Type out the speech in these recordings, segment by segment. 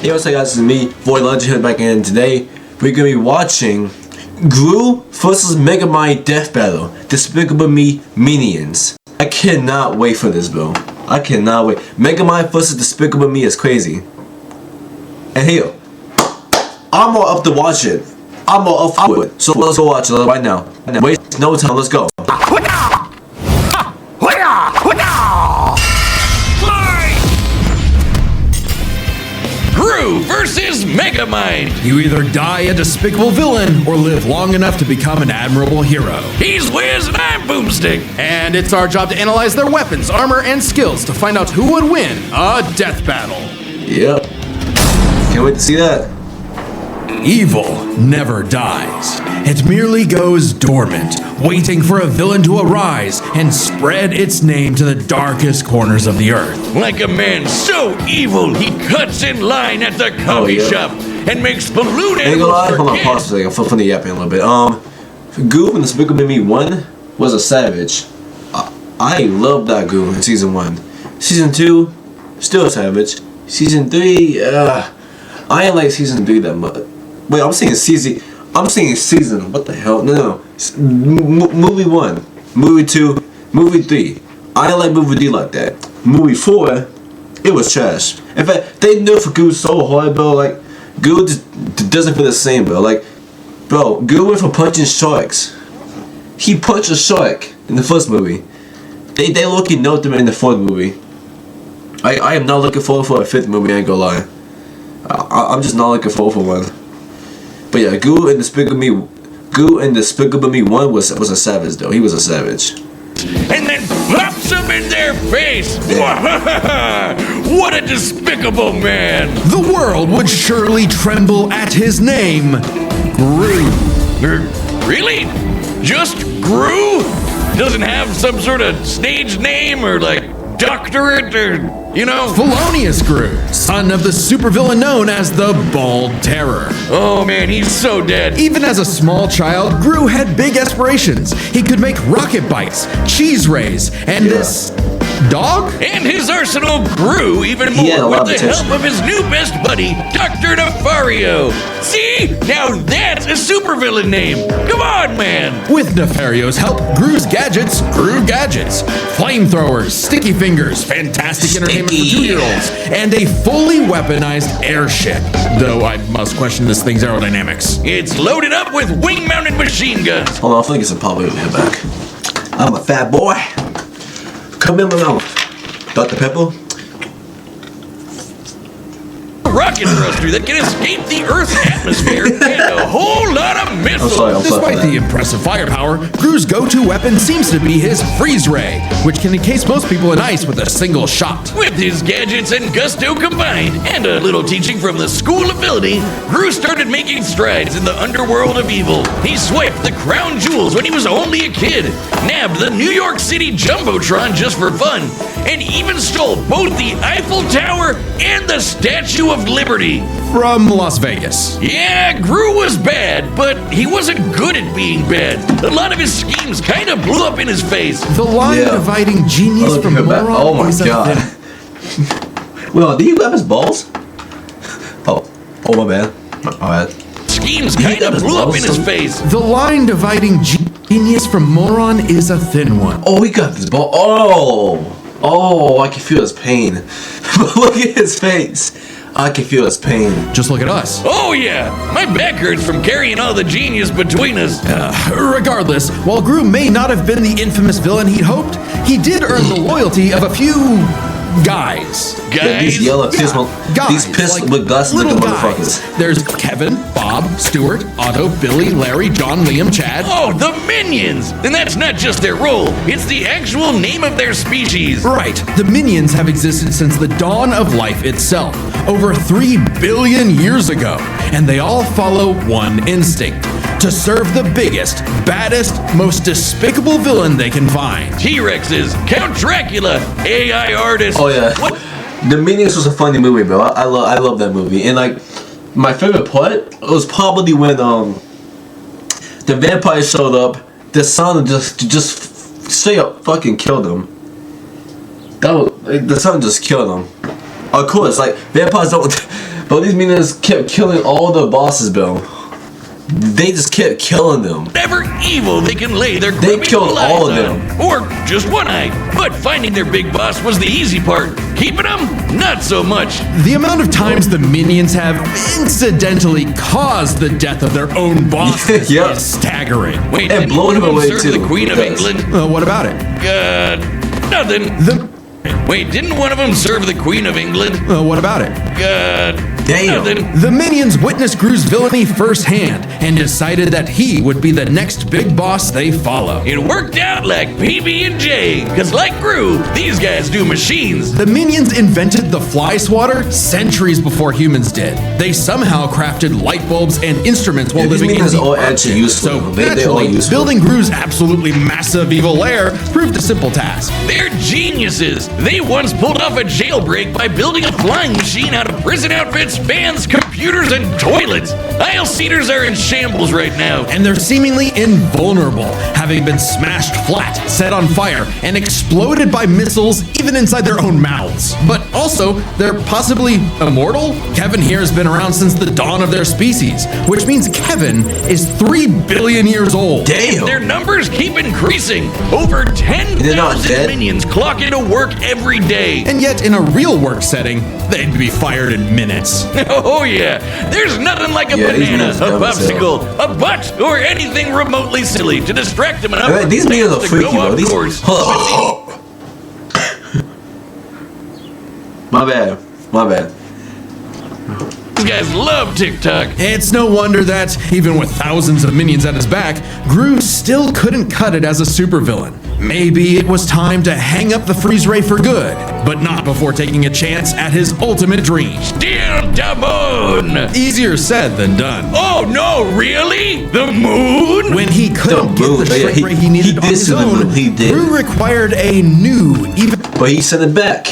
Hey, what's up guys, it's me, Void Legend here back in. Today, we're going to be watching Gru vs Megamind Death Battle, Despicable Me Minions. I cannot wait for this, bro. I cannot wait. Megamind vs Despicable Me is crazy. And here, I'm all up to watch it. I'm all up for it. So let's go watch it right now. Waste no time, let's go. Gru versus Megamind. You either die a despicable villain or live long enough to become an admirable hero. He's Wiz and I'm Boomstick. And it's our job to analyze their weapons, armor, and skills to find out who would win a death battle. Yep. Can't wait to see that. Evil never dies. It merely goes dormant, waiting for a villain to arise and spread its name to the darkest corners of the earth. Like a man so evil, he cuts in line at the coffee shop and makes balloon animals Hold on, pause for a second. I'm flipping the yapping a little bit. Gru in Despicable Me 1 was a savage. I loved that Gru in Season 1. Season 2, still a savage. Season 3, I ain't like Season 3 that much. Wait, I'm saying season. What the hell? No. Movie 1, movie 2, movie 3. I didn't like movie 3 like that. Movie 4, it was trash. In fact, they knew for Gru so hard, bro. Like, Gru just doesn't feel the same, bro. Like, bro, Gru went for punching sharks. He punched a shark in the first movie. They low-key note him in the fourth movie. I am not looking forward for a fifth movie, I ain't gonna lie. I'm just not looking forward for one. But yeah, Gru in Despicable Me 1 was a savage though. He was a savage. And then pops them in their face. What a despicable man. The world would surely tremble at his name, Gru. Really? Just Gru? Doesn't have some sort of stage name or like doctorate or, you know? Felonious Gru, son of the supervillain known as the Bald Terror. Oh man, he's so dead. Even as a small child, Gru had big aspirations. He could make rocket bites, cheese rays, and this dog? And his arsenal grew even more with the help of his new best buddy, Dr. Nefario. See? Now that's a supervillain name. Come on, man. With Nefario's help, Gru's gadgets grew gadgets. Flamethrowers, sticky fingers, fantastic entertainment for 2-year-olds, and a fully weaponized airship. Though I must question this thing's aerodynamics. It's loaded up with wing-mounted machine guns. Hold on, I think it's a probably back. I'm a fat boy. Come in my mouth. Dr. Pepper? Rocket thruster that can escape the Earth's atmosphere and a whole lot of missiles. Despite the impressive firepower, Gru's go-to weapon seems to be his freeze ray, which can encase most people in ice with a single shot. With his gadgets and gusto combined, and a little teaching from the School of Ability, Gru started making strides in the underworld of evil. He swiped the crown jewels when he was only a kid, nabbed the New York City Jumbotron just for fun, and even stole both the Eiffel Tower and the Statue of Liberty. From Las Vegas. Yeah, Gru was bad, but he wasn't good at being bad. A lot of his schemes kind of blew up in his face. The line dividing genius from moron. Oh my god. Well, did he grab his balls? Oh my bad. My bad. Schemes kind of blew up in his face. The line dividing genius from moron is a thin one. Oh, he got his ball. Oh, I can feel his pain. Look at his face. I can feel his pain. Just look at us. Oh yeah, my back hurts from carrying all the genius between us. Regardless, while Gru may not have been the infamous villain he'd hoped, he did earn the loyalty of a few guys. Yeah, these yellow, guys, these pissed with glasses little looking guys. motherfuckers. There's Kevin, Bob, Stuart, Otto, Billy, Larry, John, Liam, Chad. Oh, the Minions! And that's not just their role, it's the actual name of their species. Right, the Minions have existed since the dawn of life itself, over 3 billion years ago, and they all follow one instinct: to serve the biggest, baddest, most despicable villain they can find. T-Rexes, Count Dracula, AI artists. Oh yeah. What? The Minions was a funny movie, bro. I love that movie. And like, my favorite part was probably when the vampire showed up. The sun just straight up fucking killed him. That was, like, the sun just killed him. Of course, like vampires don't But these minions kept killing all the bosses, Bill. They just kept killing them. Whatever evil they can lay their They grubby killed eyes all of on. them. Or just one eye. But finding their big boss was the easy part. Keeping them, not so much. The amount of times the minions have incidentally caused the death of their own bosses Yep. is staggering. Wait, And didn't blowing one of them them away, serve too. the Queen of Yes. England? What about it? Nothing. Wait, didn't one of them serve the Queen of England? What about it? Damn. Nothing. The minions witnessed Gru's villainy firsthand and decided that he would be the next big boss they follow. It worked out like PB&J, because like Gru, these guys do machines. The minions invented the fly swatter centuries before humans did. They somehow crafted light bulbs and instruments while Yeah, these living in minions the all Arctic. actually useful. So They all naturally, useful. building Gru's absolutely massive evil lair proved a simple task. They're geniuses. They once pulled off a jailbreak by building a flying machine out of prison outfits, fans, computers, and toilets. Aisle seaters are in shambles right now. And they're seemingly invulnerable, having been smashed flat, set on fire, and exploded by missiles even inside their own mouths. But also, they're possibly immortal? Kevin here has been around since the dawn of their species, which means Kevin is 3 billion years old. Damn. Their numbers keep increasing. Over They're not 10,000 dead? minions clock into work every day. And yet, in a real work setting, they'd be fired in minutes. Oh yeah, there's nothing like a Yeah, these banana, minions a dumb as popsicle, a butt, or anything remotely silly to distract them enough Alright, these minions are to freaky, go bro. off These. course. My bad. My bad. These guys love TikTok. It's no wonder that, even with thousands of minions at his back, Gru still couldn't cut it as a supervillain. Maybe it was time to hang up the freeze ray for good, but not before taking a chance at his ultimate dream. Still Dabon. Easier said than done. Oh no, really? The moon? When he couldn't The get moon, the yeah, shrink ray he needed on did his see the own, moon, he did. Gru required a new, even But he sent it back.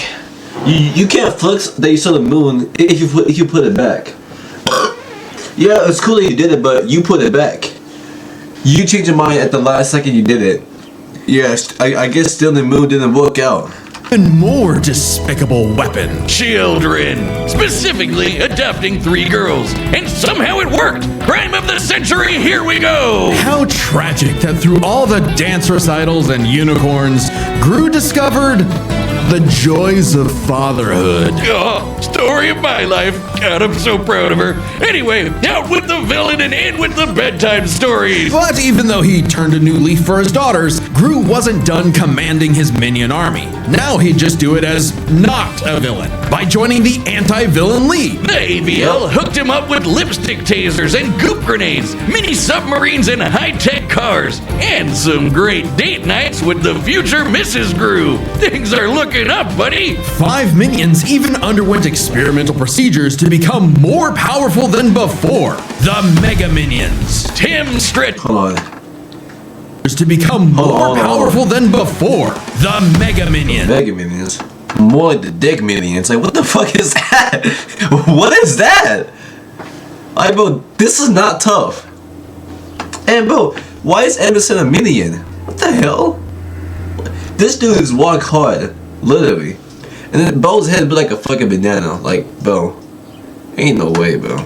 You can't flex that you saw the moon if you put it back. Yeah, it's cool that you did it, but you put it back. You changed your mind at the last second you did it. Yes, I guess still the moon didn't work out. more despicable weapon. Children. Specifically adopting 3 girls. And somehow it worked. Crime of the century, here we go. How tragic that through all the dance recitals and unicorns, Gru discovered the joys of fatherhood. Oh, story of my life. God, I'm so proud of her. Anyway, out with the villain and in with the bedtime stories. But even though he turned a new leaf for his daughters, Gru wasn't done commanding his minion army. Now he'd just do it as not a villain, by joining the Anti-Villain League. The AVL hooked him up with lipstick tasers and goop grenades, mini submarines and high-tech cars, and some great date nights with the future Mrs. Gru. Things are looking up, buddy. 5 minions even underwent experimental procedures to become more powerful than before. The Mega Minions. Tim Stretch. Hold on. To become more hold on. powerful than before. The Mega Minions. Mega Minions. More like the Dick Minions. Like, what the fuck is that? What is that? Like, bro, this is not tough. And, bro, why is Anderson a minion? What the hell? This dude is walk hard. Literally. And then Bo's head be like a fucking banana. Like, bro. Ain't no way, bro.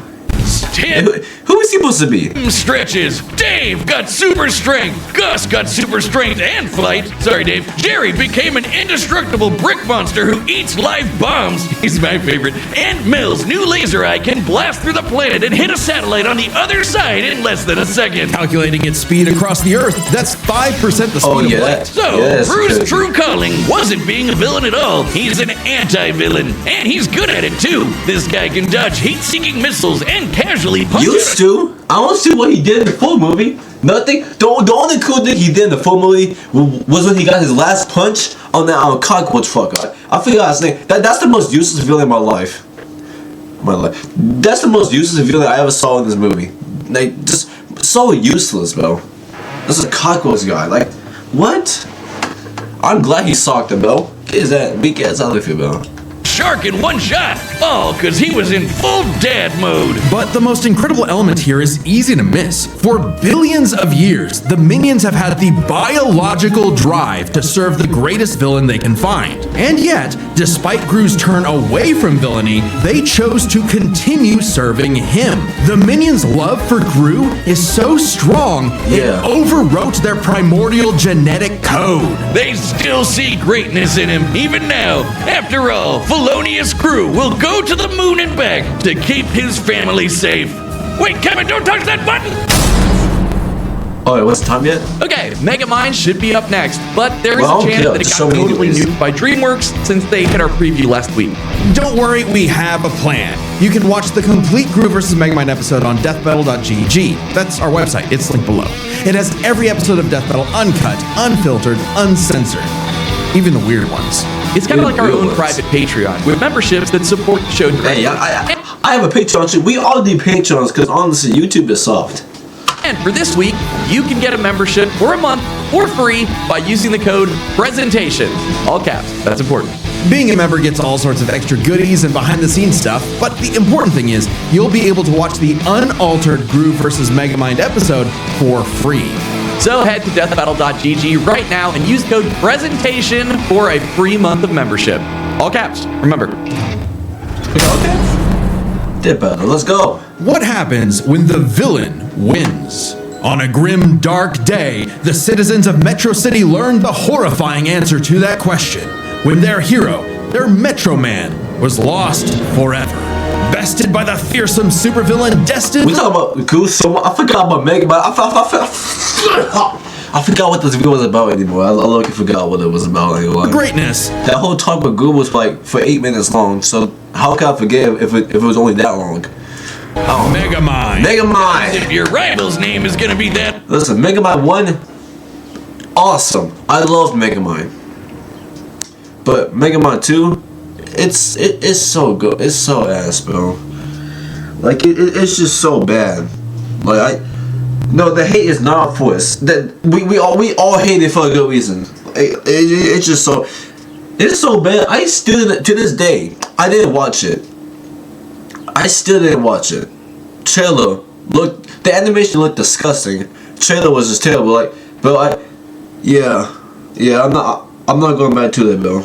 Tim Who is he supposed to be? stretches. Dave got super strength. Gus got super strength and flight. Sorry, Dave. Jerry became an indestructible brick monster who eats live bombs. He's my favorite. And Mills' new laser eye can blast through the planet and hit a satellite on the other side in less than a second. Calculating its speed across the Earth, that's 5% the speed Oh, of yeah. light. So, Yes, Bruce good. True Calling wasn't being a villain at all. He's an anti-villain. And he's good at it, too. This guy can dodge heat-seeking missiles and casually punch Used to. I don't see what he did in the full movie. Nothing. The only cool thing he did in the full movie was when he got his last punch on that cockroach fucker. I forgot his name. That's the most useless villain in my life. That's the most useless villain I ever saw in this movie. Like, just so useless, bro. This is a cockroach guy. Like, what? I'm glad he socked him, bro. Get his ass, big ass out of here, bro. shark in one shot, all because he was in full dad mode. But the most incredible element here is easy to miss. For billions of years, the minions have had the biological drive to serve the greatest villain they can find. And yet, despite Gru's turn away from villainy, they chose to continue serving him. The minions' love for Gru is so strong, it overwrote their primordial genetic code. They still see greatness in him, even now. After all, Felonious Gru will go to the moon and back to keep his family safe. Wait, Kevin, don't touch that button! Oh, it wasn't time yet? Okay, Megamind should be up next, but there is Well, a chance yeah, that it so got many totally ways. nuked by DreamWorks since they hit our preview last week. Don't worry, we have a plan. You can watch the complete Gru vs. Megamind episode on deathbattle.gg. That's our website, it's linked below. It has every episode of Death Battle uncut, unfiltered, uncensored. Even the weird ones. It's kind of like our Real own ones. private Patreon with memberships that support the show directly. Hey, I have a Patreon too. We all do Patreons because honestly, YouTube is soft. And for this week, you can get a membership for a month for free by using the code PRESENTATION. All caps, that's important. Being a member gets all sorts of extra goodies and behind-the-scenes stuff, but the important thing is you'll be able to watch the unaltered Gru vs. Megamind episode for free. So head to deathbattle.gg right now and use code PRESENTATION for a free month of membership. All caps, remember. Death Battle, let's go. What happens when the villain wins? On a grim, dark day, the citizens of Metro City learned the horrifying answer to that question when their hero, their Metro Man, was lost forever. Bested by the fearsome supervillain destined. We talk about Goose so much. I forgot about Megamind. I forgot what this video was about anymore. I literally forgot what it was about anymore. Greatness. That whole talk with Gru was like for 8 minutes long. So how can I forget if it was only that long? Oh, Megamind. Megamind. If your rival's name is gonna be that, Listen, Megamind 1, awesome. I loved Megamind. But Megamind 2, it's so good. It's so ass, bro. Like it's just so bad. Like no, the hate is not forced. That we all hate it for a good reason. It's just so. It's so bad. I still to this day I didn't watch it. I still didn't watch it. Trailer looked. The animation looked disgusting. Trailer was just terrible. Like, bro, yeah. I'm not going back to that, bro.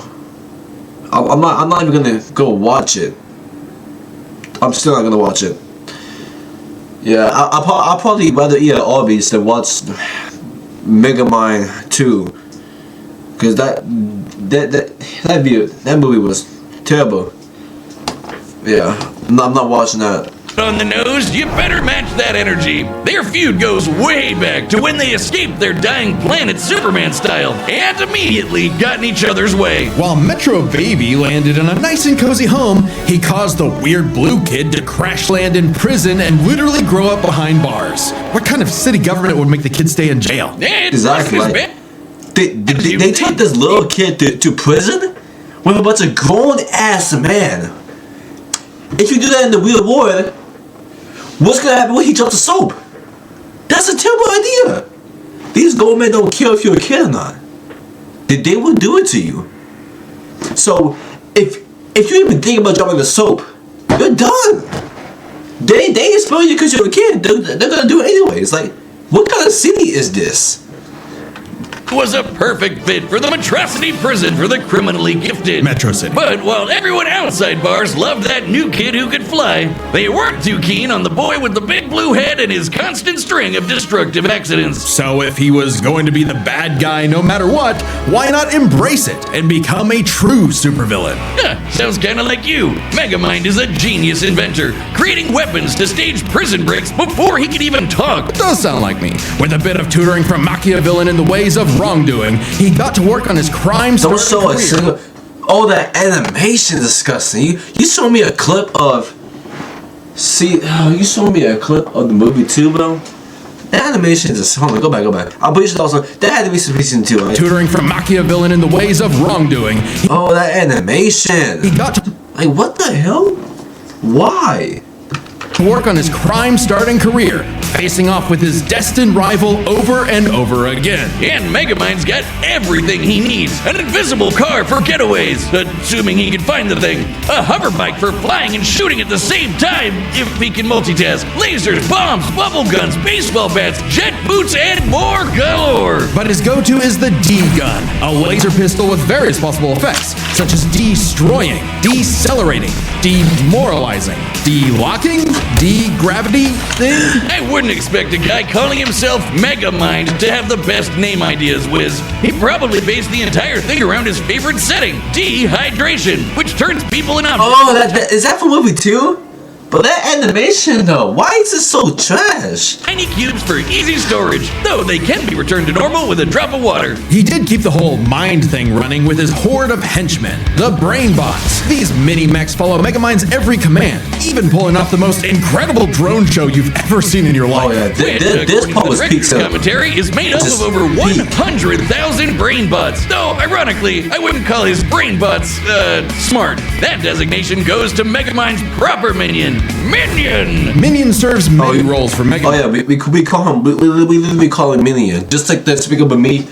I'm not even gonna go watch it. I'm still not gonna watch it. Yeah, I'll probably rather eat at Arby's than watch Megamind 2, because that movie was terrible. Yeah, I'm not watching that. on the nose, you better match that energy. Their feud goes way back to when they escaped their dying planet Superman style and immediately got in each other's way. While Metro Baby landed in a nice and cozy home, he caused the weird blue kid to crash land in prison and literally grow up behind bars. What kind of city government would make the kid stay in jail? Exactly. They took this little kid to prison with a bunch of grown-ass men. If you do that in the real world, what's gonna happen when he drops the soap? That's a terrible idea. These grown men don't care if you're a kid or not. They will do it to you. So if you even think about dropping the soap, you're done. They expel you because you're a kid. They're gonna do it anyway. It's like, what kind of city is this? Was a perfect fit for the Metrocity prison for the criminally gifted. Metro City. But while everyone outside bars loved that new kid who could fly, they weren't too keen on the boy with the big blue head and his constant string of destructive accidents. So if he was going to be the bad guy no matter what, why not embrace it and become a true supervillain? Sounds kinda like you. Megamind is a genius inventor, creating weapons to stage prison breaks before he could even talk. Does sound like me. With a bit of tutoring from Machiavellian in the ways of wrongdoing, he got to work on his crime Don't starting show a single. career. Oh, that animation is disgusting. You showed me a clip of. You showed me a clip of the movie too, bro. That animation is just. Hold on, go back. I'm pretty sure also that had to be some reason too, right? Tutoring from Machiavellian in the ways of wrongdoing, Oh, that animation. he got to Like, what the hell? Why? work on his crime starting career, facing off with his destined rival over and over again. And Megamind's got everything he needs. An invisible car for getaways, assuming he can find the thing. A hover bike for flying and shooting at the same time, if he can multitask. Lasers, bombs, bubble guns, baseball bats, jet boots, and more galore. But his go-to is the D-gun, a laser pistol with various possible effects, such as destroying, decelerating, demoralizing, de-locking, de-gravity thing. I wouldn't expect a guy calling himself Megamind to have the best name ideas, Wiz. He probably based the entire thing around his favorite setting, dehydration, which turns people into... Oh, is that from movie 2? But that animation though, why is it so trash? Tiny cubes for easy storage, though they can be returned to normal with a drop of water. He did keep the whole mind thing running with his horde of henchmen, the Brainbots. These mini-mechs follow Megamind's every command, even pulling off the most incredible drone show you've ever seen in your life. Oh yeah, this part was peak cinema. Commentary is made up of over 100,000 Brainbots, though ironically, I wouldn't call his Brainbots, smart. That designation goes to Megamind's proper minion. Minion! Minion serves many roles for Megamind. Oh yeah, we call him, we literally call him Minion. Just like that Speak Up With Me,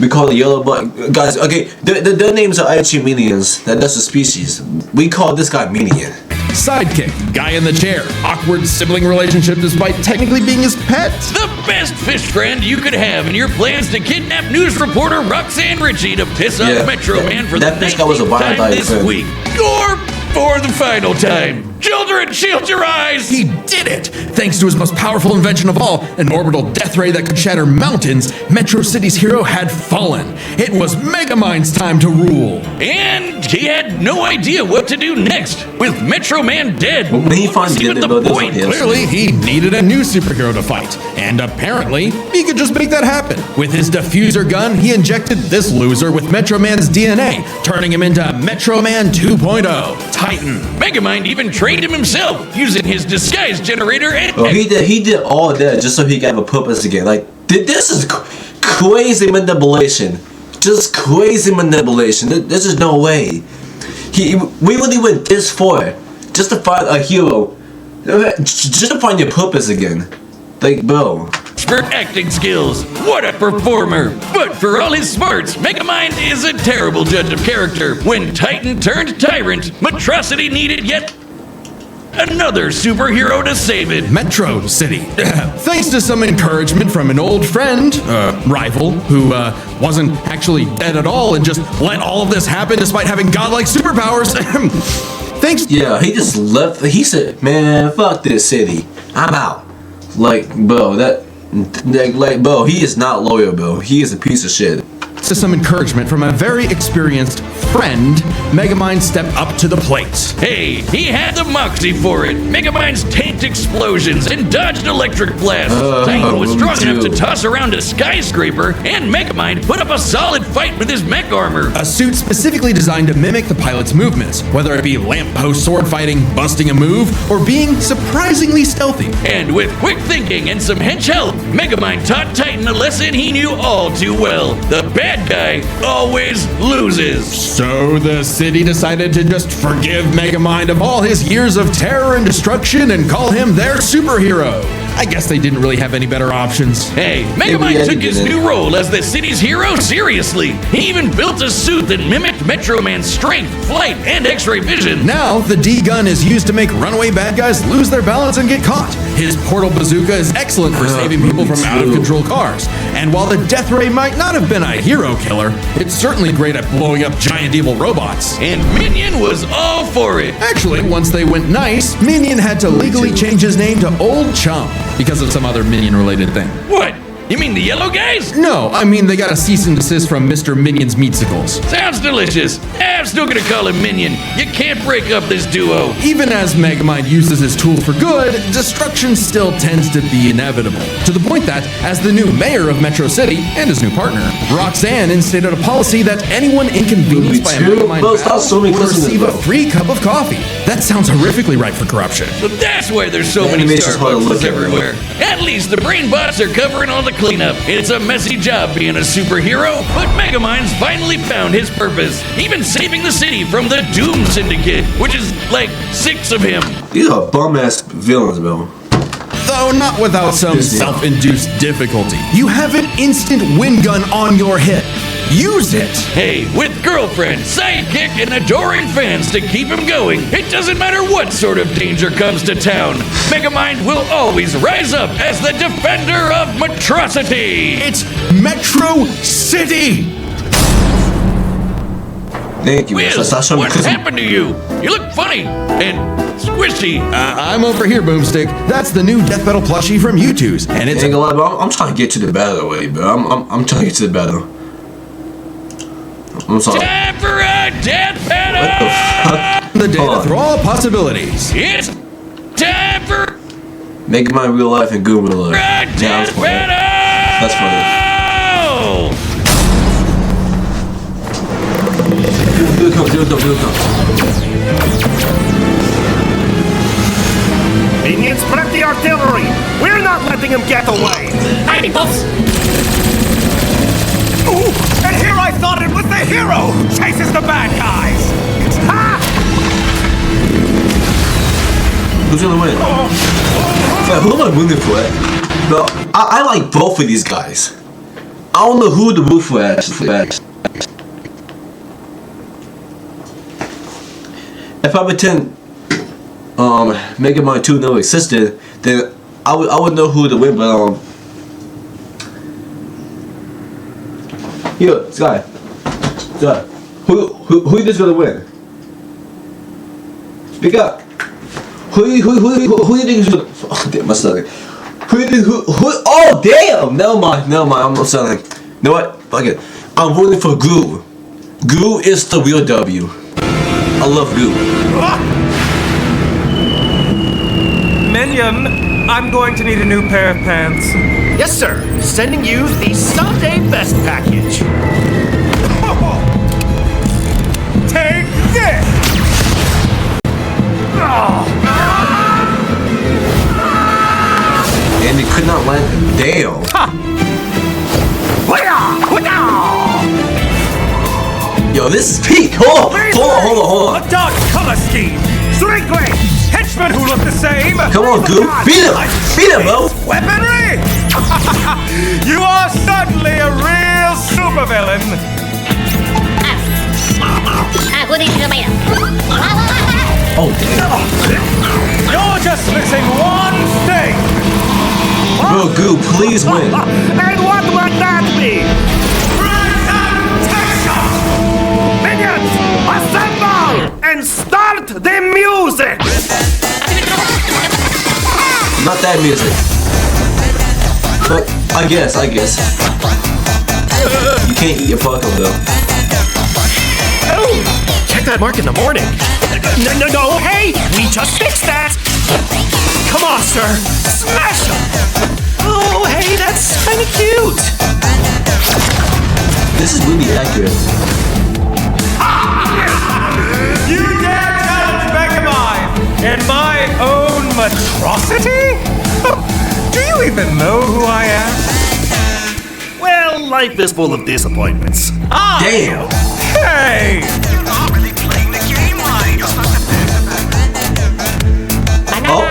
we call the yellow bug. Guys, okay, their names are actually Minions. That's a species. We call this guy Minion. Sidekick, guy in the chair, awkward sibling relationship despite technically being his pet. The best fish friend you could have in your plans to kidnap news reporter Roxanne Ritchie to piss off Metro Man for the 19th time this week. Or for the final time. Children, shield your eyes! He did it! Thanks to his most powerful invention of all, an orbital death ray that could shatter mountains, Metro City's hero had fallen. It was Megamind's time to rule. And he had no idea what to do next. With Metro Man dead, when he finally did the point. Clearly, he needed a new superhero to fight. And apparently, he could just make that happen. With his diffuser gun, he injected this loser with Metro Man's DNA, turning him into Metro Man 2.0, Titan. Megamind even trained him himself, using his disguise generator and... Oh, he did all that just so he could have a purpose again. Like, this is crazy manipulation. Just crazy manipulation. This is no way. We really went this far just to find a hero. Just to find your purpose again. Like, bro. For acting skills, what a performer! But for all his smarts, Megamind is a terrible judge of character. When Titan turned tyrant, Metrocity needed yet another superhero to save it. Metro City. Thanks to some encouragement from an old friend, rival, who wasn't actually dead at all and just let all of this happen despite having godlike superpowers. Thanks. Yeah, he just left. He said, "Man, fuck this city. I'm out." Like, bro, bro, he is not loyal, bro. He is a piece of shit. To some encouragement from a very experienced friend, Megamind stepped up to the plate. Hey, he had the moxie for it. Megamind's tanked explosions and dodged electric blasts. Titan was strong enough to toss around a skyscraper, and Megamind put up a solid fight with his mech armor. A suit specifically designed to mimic the pilot's movements, whether it be lamppost sword fighting, busting a move, or being surprisingly stealthy. And with quick thinking and some hench help, Megamind taught Titan a lesson he knew all too well. The bad guy always loses. So the city decided to just forgive Megamind of all his years of terror and destruction and call him their superhero. I guess they didn't really have any better options. Hey, Megamind took his new role as the city's hero seriously. He even built a suit that mimicked Metro Man's strength, flight, and X-ray vision. Now, the D-gun is used to make runaway bad guys lose their balance and get caught. His portal bazooka is excellent for saving people from out-of-control cars. And while the death ray might not have been a hero killer, it's certainly great at blowing up giant evil robots. And Minion was all for it. Actually, once they went nice, Minion had to legally change his name to Old Chum because of some other Minion-related thing. What? You mean the yellow guys? No, I mean they got a cease and desist from Mr. Minion's Meatsicles. Sounds delicious. I'm still gonna call him Minion. You can't break up this duo. Even as Megamind uses his tools for good, destruction still tends to be inevitable. To the point that, as the new mayor of Metro City and his new partner, Roxanne instated a policy that anyone inconvenienced by a Megamind battle will receive a free cup of coffee. That sounds horrifically ripe for corruption. So that's why there's so many Starbucks everywhere. At least the Brainbots are covering all the cleanup. It's a messy job being a superhero, but Megamind's finally found his purpose, even saving the city from the Doom Syndicate, which is like 6 of him. These are bum-ass villains, bro. Though not without some self-induced difficulty. You have an instant wind gun on your hip. Use it! Hey, with girlfriend, sidekick, and adoring fans to keep him going, it doesn't matter what sort of danger comes to town. Megamind will always rise up as the defender of Metrocity! It's Metro City! Thank you. Wiz, what happened to you? You look funny and squishy. I'm over here, Boomstick. That's the new Death Battle plushie from U2's, and it's I'm trying to get to the battle already, bro. I'm trying to get to the battle. I'm sorry. Time for a death battle! What the fuck? the data through all possibilities. It's time for Megamind real life and Goo real life. a Yeah, death battle! That's funny. Here it comes, here it comes, here it comes. Minions, prep the artillery! We're not letting him get away! Mighty Puffs! Ooh, and here I thought it was the hero who chases the bad guys! Ha! Who's gonna win? Who am I rooting for? Bro, I like both of these guys. I don't know who to root for actually. If I pretend Megamind 2 never existed, then I would know who to win, but here, Sky. Who you think gonna win? Speak up. Who you think is gonna? Oh damn, my stomach. Who? Oh damn! Never mind. I'm not selling. You know what? Fuck it. I'm voting for Goo. Goo is the real W. I love Goo. Minion, I'm going to need a new pair of pants. Yes, sir. Sending you the Sunday Best package. Take this! And it could not land. Damn. Yo, this is peak. Hold on. A dark color scheme! Three great henchmen who look the same! Come on, Goo. Beat him, bro. Weaponry! You are certainly a real supervillain! Oh damn. You're just missing one thing! Bro, Goo, please win. And what would that be? Presentation! Minions, assemble! And start the music! Not that music. But I guess. You can't eat your fucker though. Oh, check that mark in the morning. No, hey, we just fixed that. Come on, sir, smash him. Oh, hey, that's kind of cute. This is really accurate. You dare challenge Megamind in my own Metrocity? Do you even know who I am? Well, life is full of disappointments. Damn. Hey! You're not really playing the game right. Oh.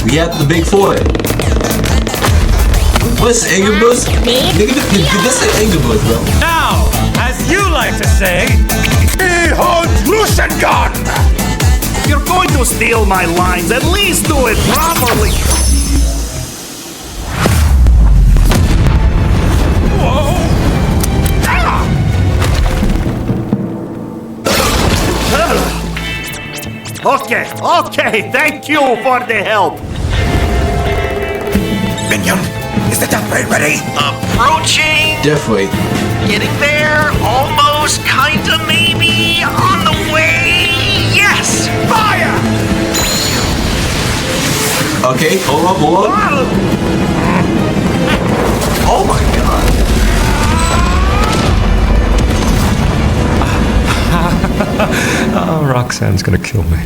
We have the big four. What's Anger Buzz? Nigga, this is Anger Buzz, bro. Now, as you like to say, behold Lucian Gun! If you're going to steal my lines, at least do it properly. Okay, thank you for the help. Minion, is the death ray ready? Approaching. Definitely. Getting there. Almost. Kinda. Maybe. On the way. Yes. Fire! Okay, hold on. Oh my god. Oh, Roxanne's gonna kill me.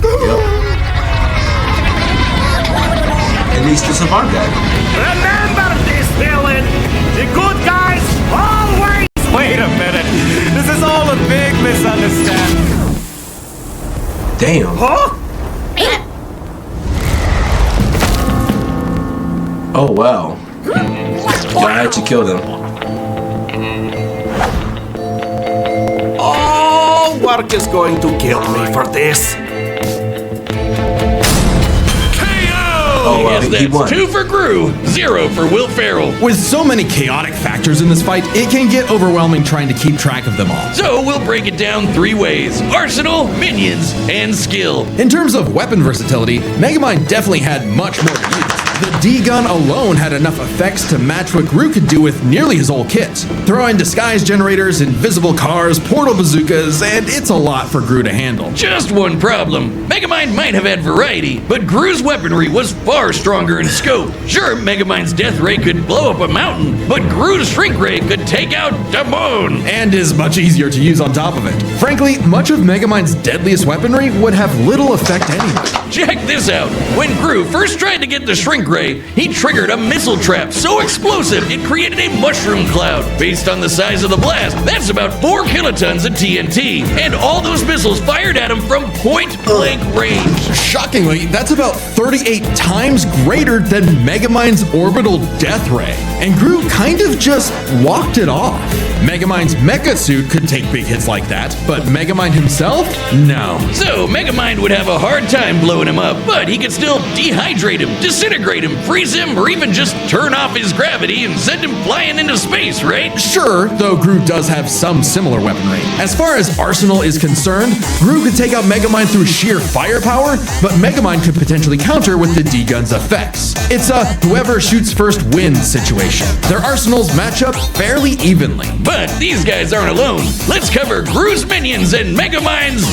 Yep. At least to survive that. Remember this, villain. The good guys always. Wait a minute. This is all a big misunderstanding. Damn. Huh? Oh wow. Yeah, I actually killed him. Oh, work is going to kill me for this. Oh wow, Yes, he that's won. 2 for Gru, 0 for Will Ferrell. With so many chaotic factors in this fight, it can get overwhelming trying to keep track of them all. So we'll break it down 3 ways: arsenal, minions, and skill. In terms of weapon versatility, Megamind definitely had much more to use. The D-gun alone had enough effects to match what Gru could do with nearly his whole kit. Throw in disguise generators, invisible cars, portal bazookas, and it's a lot for Gru to handle. Just one problem. Megamind might have had variety, but Gru's weaponry was far stronger in scope. Sure, Megamind's death ray could blow up a mountain, but Gru's shrink ray could take out the moon. And is much easier to use on top of it. Frankly, much of Megamind's deadliest weaponry would have little effect anyway. Check this out. When Gru first tried to get the shrink ray, he triggered a missile trap so explosive it created a mushroom cloud. Based on the size of the blast, that's about 4 kilotons of TNT. And all those missiles fired at him from point-blank range. Shockingly, that's about 38 times greater than Megamind's orbital death ray. And Gru kind of just walked it off. Megamind's mecha suit could take big hits like that, but Megamind himself? No. So Megamind would have a hard time blowing him up, but he could still dehydrate him, disintegrate him, freeze him, or even just turn off his gravity and send him flying into space, right? Sure, though Gru does have some similar weaponry. As far as arsenal is concerned, Gru could take out Megamind through sheer firepower, but Megamind could potentially counter with the D-gun's effects. It's a whoever shoots first wins situation. Their arsenals match up fairly evenly. But these guys aren't alone. Let's cover Gru's minions and Megamind's,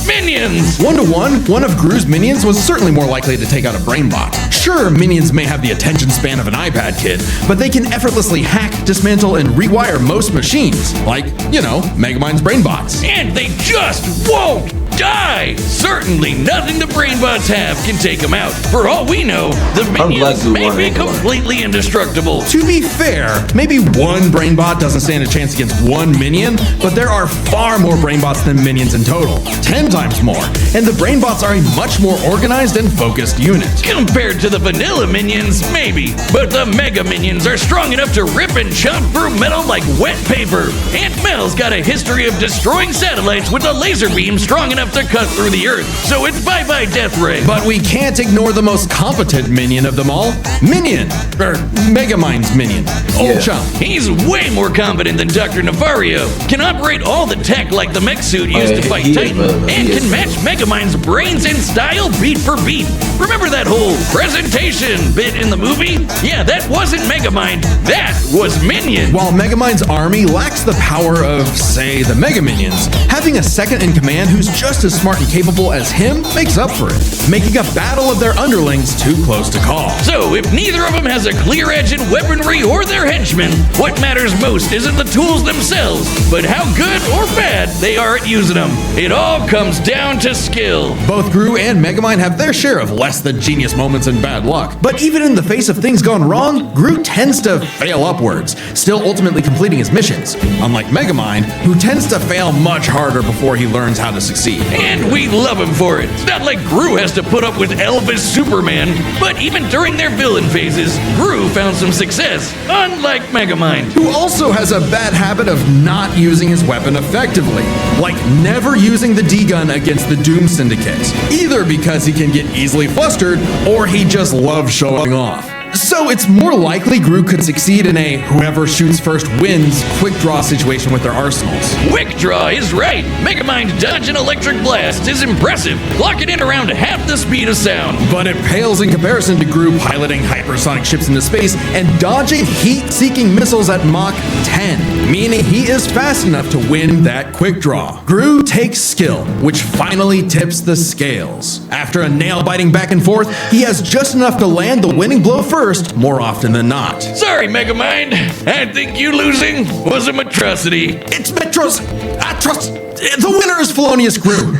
minions. 1-to-1, one of Gru's minions was certainly more likely to take out a brainbot. Sure, minions may have the attention span of an iPad kid, but they can effortlessly hack, dismantle, and rewire most machines, like, Megamind's brainbots. And they just won't die. Certainly nothing the brainbots have can take them out. For all we know, the minions Gru may won be anyway. completely indestructible. To be fair, maybe one brainbot doesn't stand a chance against one minion, but there are far more brainbots than minions in total. 10 times more. And the brainbots are a much more organized and focused unit. Compared to the vanilla minions, maybe. But the Mega Minions are strong enough to rip and chomp through metal like wet paper. Aunt Mel's got a history of destroying satellites with a laser beam strong enough to cut through the Earth. So it's bye-bye Death Ray. But we can't ignore the most competent minion of them all, Minion, or Megamind's minion, Old Chum. He's way more competent than Dr. Nefario. Can operate all the tech like the mech suit used to fight he is, Titan. And he can is. match Megamind's brains and style beat for beat. Remember that whole presentation bit in the movie? Yeah, that wasn't Megamind. That was Minion. While Megamind's army lacks the power of, say, the Mega Minions, having a second in command who's just as smart and capable as him makes up for it, making a battle of their underlings too close to call. So, if neither of them has a clear edge in weaponry or their henchmen, what matters most isn't the tools themselves, but how good or bad they are at using them. It all comes down to skill. Both Gru and Megamind have their share of less than genius moments and bad luck. But even in the face of things gone wrong, Gru tends to fail upwards, still ultimately completing his missions. Unlike Megamind, who tends to fail much harder before he learns how to succeed. And we love him for it. It's not like Gru has to put up with Elvis Superman, but even during their villain phases, Gru found some success, unlike Megamind. Who also has a bad habit of not using his weapon effectively, like never using the D-gun against the Doom Syndicate, either because he can get easily flustered or he just loves showing off. So it's more likely Gru could succeed in a whoever shoots first wins quick draw situation with their arsenals. Quick draw is right. Megamind dodge an electric blast is impressive, clocking in around half the speed of sound. But it pales in comparison to Gru piloting hypersonic ships into space and dodging heat-seeking missiles at Mach 10, meaning he is fast enough to win that quick draw. Gru takes skill, which finally tips the scales. After a nail-biting back and forth, he has just enough to land the winning blow first, more often than not. Sorry, Megamind. I think you losing was a atrocity. It's Metros Atros. The winner is Felonious Gru.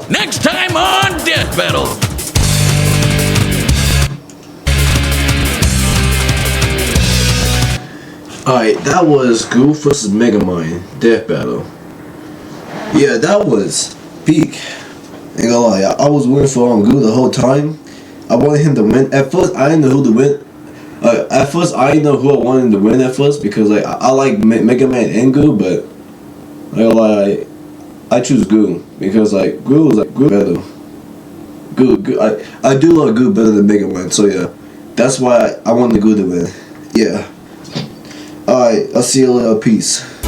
Next time on Death Battle. Alright, that was Gru vs. Megamind Death Battle. Yeah, that was peak. Ain't gonna lie, I was winning for Gru the whole time. I wanted him to win. At first, I didn't know who to win. At first, I didn't know who I wanted to win at first because like I like Megamind and Goo, but I choose Goo because like Goo better. Goo, I do love Goo better than Megamind, so yeah, that's why I wanted Goo to win. Yeah. Alright, I'll see you later. Peace.